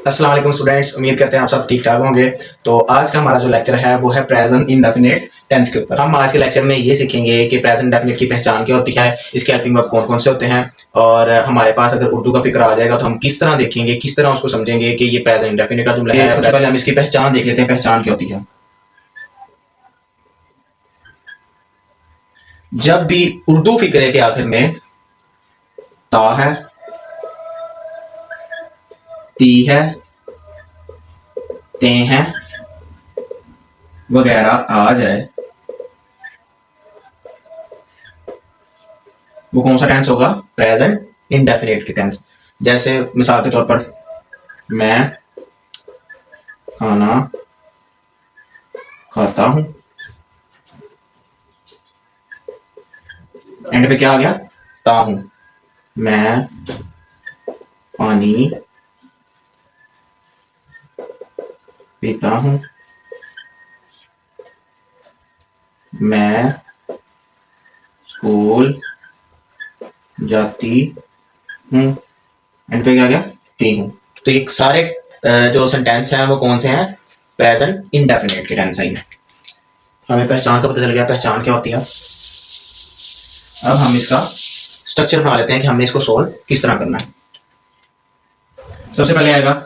अस्सलाम वालेकुम स्टूडेंट्स, उम्मीद करते हैं आप सब ठीक ठाक होंगे। तो आज का हमारा जो लेक्चर है वो है प्रेजेंट इंडेफिनिट टेंस के ऊपर। हम आज के लेक्चर में ये सीखेंगे कि प्रेजेंट इंडेफिनिट की पहचान क्या होती है, इसके हेल्पिंग वर्ब कौन कौन से होते हैं, और हमारे पास अगर उर्दू का फिक्र आ जाएगा तो हम किस तरह देखेंगे, किस तरह उसको समझेंगे कि ये प्रेजेंट इंडेफिनिट का जुमला है। सबसे पहले हम इसकी पहचान देख लेते हैं, पहचान क्या होती है। जब भी उर्दू फिक्रे के आखिर में ता है, ती है, ते हैं वगैरह आ जाए, वो कौन सा टेंस होगा? प्रेजेंट इंडेफिनिट के टेंस। जैसे मिसाल के तौर पर मैं खाना खाता हूं, एंड पे क्या आ गया? ता हूं। मैं पानी पीता हूं, मैं स्कूल जाती हूं, एंड पे क्या गया? ती हूं। तो ये सारे जो सेंटेंस हैं वो कौन से हैं? प्रेजेंट इंडेफिनिट के टेंस हैं। हमें पहचान का पता चल गया, पहचान क्या होती है। अब हम इसका स्ट्रक्चर बना लेते हैं कि हमने इसको सोल्व किस तरह करना है। सबसे पहले आएगा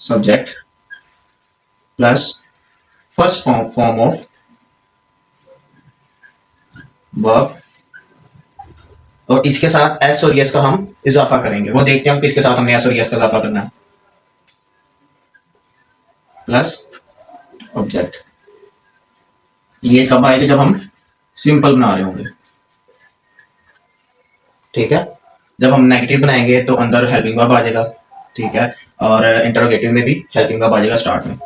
subject plus first form of verb, और इसके साथ एस और यस का हम इजाफा करेंगे। वो देखते हैं हम किसके साथ हमने एस और यस का इजाफा करना है। प्लस ऑब्जेक्ट, ये कब आएगा? जब हम सिंपल बना रहे होंगे, ठीक है। जब हम नेगेटिव बनाएंगे तो अंदर हेल्पिंग वर्ब आ जाएगा, ठीक है, और इंटरोगेटिव में भी हेल्पिंग वर्ब आ जाएगा स्टार्ट में।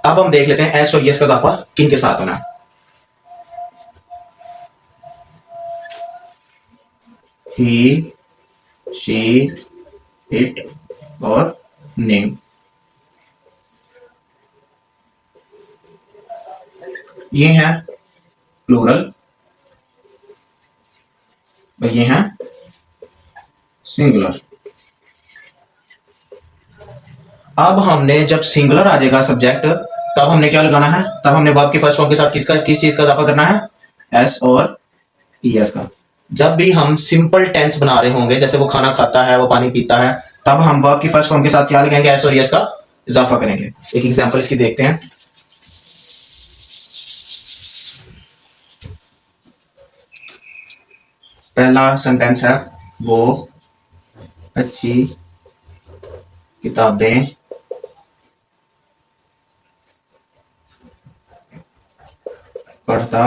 अब हम देख लेते हैं एस और यस का इजाफा किन के साथ होना है। ही, शी, इट और नेम। ये हैं प्लूरल और ये हैं सिंगुलर। अब हमने जब सिंगुलर आ जाएगा सब्जेक्ट, तब हमने क्या लगाना है? तब हमने वर्ब की फर्स्ट फॉर्म के साथ किस चीज का इजाफा करना है? एस और ईएस का। जब भी हम सिंपल टेंस बना रहे होंगे, जैसे वो खाना खाता है, वो पानी पीता है, तब हम वर्ब की फर्स्ट फॉर्म के साथ क्या लगाएंगे? एस और ईएस का इजाफा करेंगे। एक एग्जांपल इसकी देखते हैं। पहला सेंटेंस है वो अच्छी किताबें पढ़ता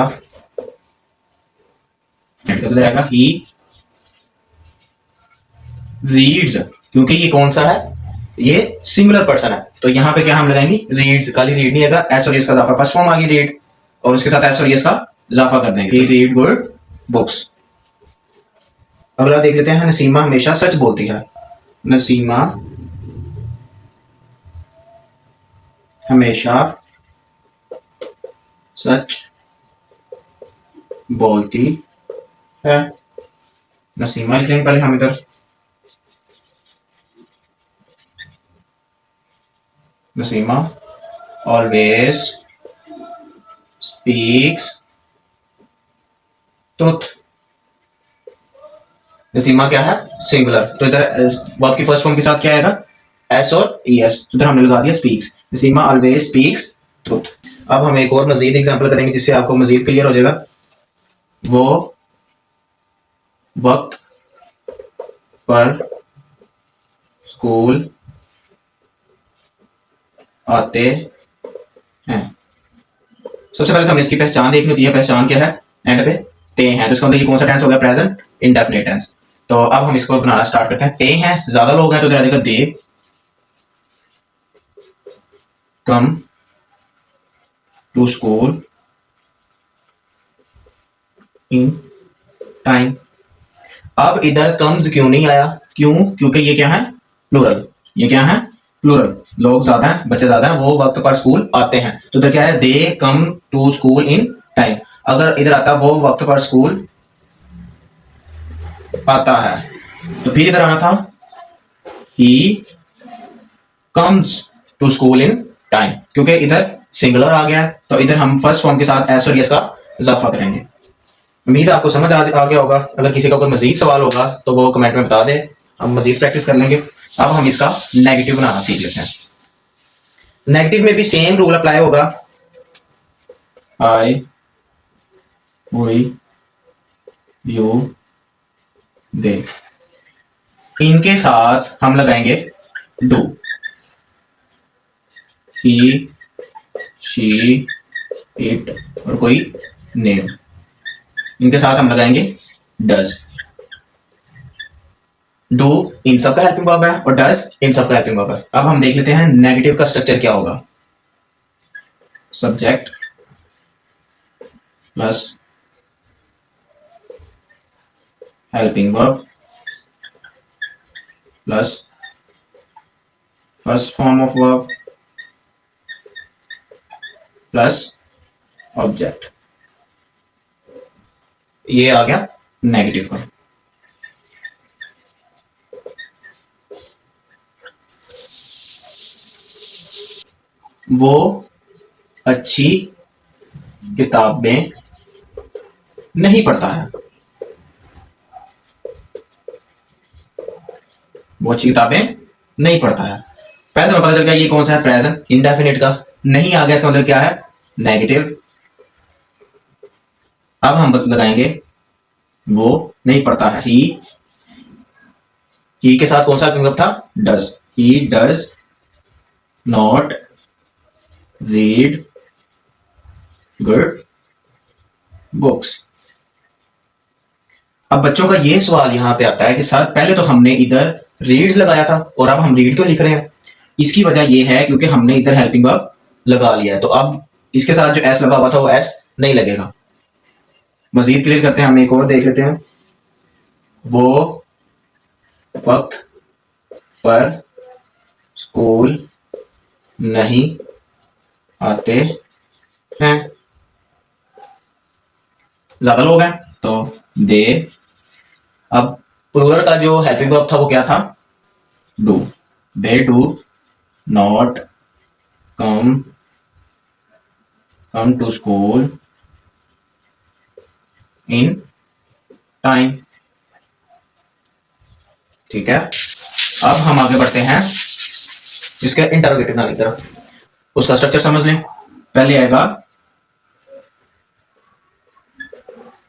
रहेगा। ही रीड्स, क्योंकि ये कौन सा है? ये सिंगुलर पर्सन है, तो यहाँ पे क्या हम लगाएंगे? रीड्स। खाली रीड नहीं आएगा, एस और एस का इजाफा। फर्स्ट फॉर्म आ गई रीड, और उसके साथ एस और एस का इजाफा कर देंगे। Read good books. अगला देख लेते हैं, नसीमा हमेशा सच बोलती है। नसीमा हमेशा सच बोलती है। नसीमा लिख लेंगे पहले हम इधर। Naseema always speaks truth. Naseema क्या है? सिंगुलर, तो इधर वर्ब की फर्स्ट फॉर्म के साथ क्या आएगा? एस और ईएस। तो इधर हमने लगा दिया speaks. Naseema always speaks truth. अब हम एक और मजीद एग्जांपल करेंगे जिससे आपको मजीद क्लियर हो जाएगा। वो वक्त पर स्कूल आते हैं। सबसे पहले तो हमें इसकी पहचान देखनी होती है। पहचान क्या है? एंड पे ते हैं, तो इसका मतलब ये कौन सा टेंस हो गया? Present indefinite tense. तो अब हम इसको बनाना स्टार्ट करते हैं। ते हैं, ज्यादा लोग हैं तो इधर आ जाएगा they come to school in time. अब इधर कम्स क्यों नहीं आया? क्यों? क्योंकि ये क्या है? प्लूरल। ये क्या है? प्लूरल। लोग ज्यादा हैं, बच्चे ज्यादा हैं, वो वक्त पर स्कूल आते हैं। तो इधर क्या है? They come to school in time. अगर इधर आता वो वक्त पर स्कूल आता है, तो फिर इधर आना था he comes to school in time, क्योंकि इधर सिंगुलर आ गया है तो इधर हम फर्स्ट फॉर्म के साथ एस और यस का इजाफा करेंगे। उम्मीद है आपको समझ आ गया होगा। अगर किसी का कोई मजीद सवाल होगा तो वो कमेंट में बता दे, हम मजीद प्रैक्टिस कर लेंगे। अब हम इसका नेगेटिव बनाना सीख लेते हैं। नेगेटिव में भी सेम रूल अप्लाई होगा, आई, वी, यू, दे। इनके साथ हम लगाएंगे डू, ही, शी, इट और कोई नेम। इनके साथ हम लगाएंगे डज। डू इन सब का हेल्पिंग वर्ब है और डज इन सब का हेल्पिंग वर्ब है। अब हम देख लेते हैं नेगेटिव का स्ट्रक्चर क्या होगा। Subject plus helping verb plus first form of verb plus object. ये आ गया नेगेटिव का। वो अच्छी किताबें नहीं पढ़ता है। वो अच्छी किताबें नहीं पढ़ता है। पहले तो पता चल गया ये कौन सा है, प्रेजेंट इंडेफिनिट का। नहीं आ गया इसका मतलब क्या है, नेगेटिव। अब हम लगाएंगे वो नहीं पढ़ता है, ही के साथ कौन सा मतलब था, does. He does not read good books. अब बच्चों का ये सवाल यहां पे आता है कि सर पहले तो हमने इधर रीड्स लगाया था और अब हम रीड क्यों लिख रहे हैं। इसकी वजह यह है क्योंकि हमने इधर हेल्पिंग वर्ब लगा लिया है, तो अब इसके साथ जो एस लगा हुआ था वो एस नहीं लगेगा। मजीद क्लियर करते हैं, हम एक और देख लेते हैं। वो वक्त पर स्कूल नहीं आते हैं। ज्यादा लोग हैं तो दे। अब प्लूरल का जो हेल्पिंग वर्ब था वो क्या था, do. They do not come to school in time. ठीक है, अब हम आगे बढ़ते हैं इसके इंटरोगेटिव नाम की तरफ। उसका स्ट्रक्चर समझ लें। पहले आएगा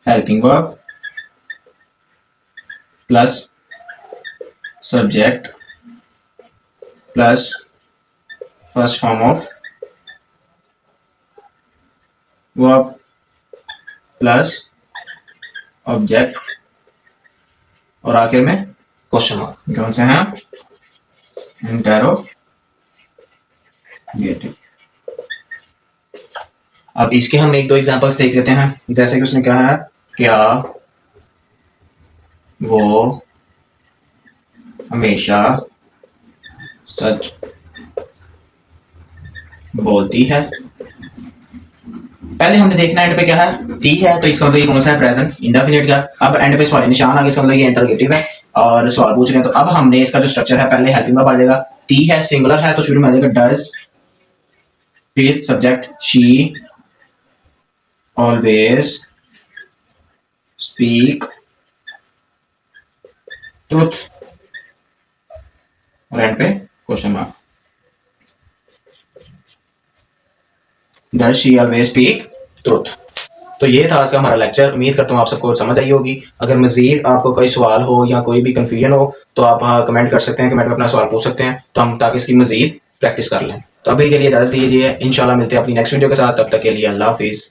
helping verb plus subject plus first form of verb plus object और आखिर में क्वेश्चन मार्क। कौन से हैं, इंटरोगेटिव। अब इसके हम एक दो एग्जांपल्स देख लेते हैं। जैसे कि उसने कहा है, क्या वो हमेशा सच बोलती है। पहले हमने देखना एंड पे क्या है, ती है, तो इसका मतलब ये कौन सा है, प्रेजेंट इंडेफिनिट का। अब एंड पे सवाल निशान आ गया, इसका मतलब ये इंटरोगेटिव है और सवाल पूछ रहे हैं। तो अब हमने इसका जो स्ट्रक्चर है, पहले हेल्पिंग वर्ब आ जाएगा, ती है, सिंगुलर है तो शुरू में आ जाएगा डज, फिर subject she always speak truth और एंड पे question mark. Does she always speak truth. तो ये था आज का हमारा लेक्चर। उम्मीद करता हूँ आप सबको समझ आई होगी। अगर मजीद आपको कोई सवाल हो या कोई भी कंफ्यूजन हो तो आप कमेंट कर सकते हैं, कमेंट में अपना सवाल पूछ सकते हैं, तो हम ताकि इसकी मजीद प्रैक्टिस कर लें। तो अभी के लिए इजाजत दीजिए, इंशाल्लाह मिलते हैं अपनी नेक्स्ट वीडियो के साथ। तब तक के लिए अल्लाह हाफिज।